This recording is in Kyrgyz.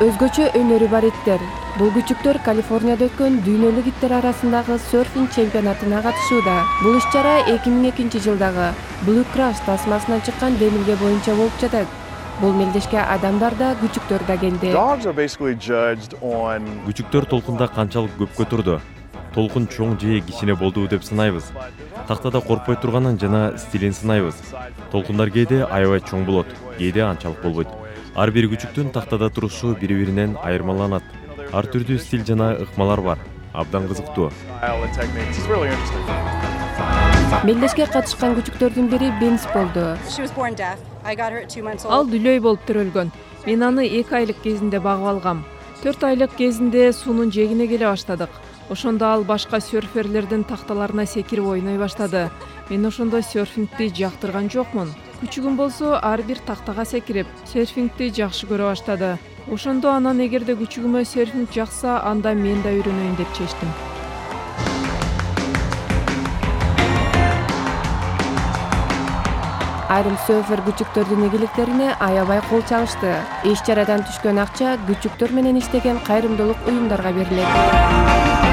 өзгөчө өнөрү бар иттер. Бул күчүктөр Калифорнияда өткөн дүйнөлүк иттер арасындагы серфинг чемпионатына катышууда. Бул иш-чара 2002 жылдагы Blue Crush тасмасынан чыккан демилге боюнча болуп жатат. Бул мелдешке адамдар да, күчүктөр да келди. Күчүктөр толкунда канчалык көп көтөрдү? Толкун чоң же кичине болду деп сынайбыз. Тактада коркпой турганын жана стилин сынайбыз. Толкундар кээде аябай чоң болот, кээде анчалык болбойт. Ар бир күчүктүн тактада турушу бири-биринен айырмаланат. Ар түрдүү стиль жана ыкмалар бар. Абдан кызыктуу. Мелдешке катышкан күчүктөрдүн бири Бенс болду. Ал дүлөй болуп төрөлгөн. Мен аны 2 айлык кезинде багып алгам. 4 айлык кезинде суунун жээгине келе баштадык. Ошондо ал башка серферлердин такталарына секирип ойной баштады. Мен ошондо серфингди жактырган жокмун. Күчүгүм болсо ар бир тактага секирип, серфингди жакшы көрө баштады. Ошондо анан эгерде күчүгүмө серфинг жакса, анда мен да үйрөнөйүн деп чечтим. Айрым серфер күчүктөрдүн ийгиликтерине аябай кол чабышты. Иш-чарадан түшкөн акча күчүктөр менен иштеген кайрымдуулук уюмдарга берилет.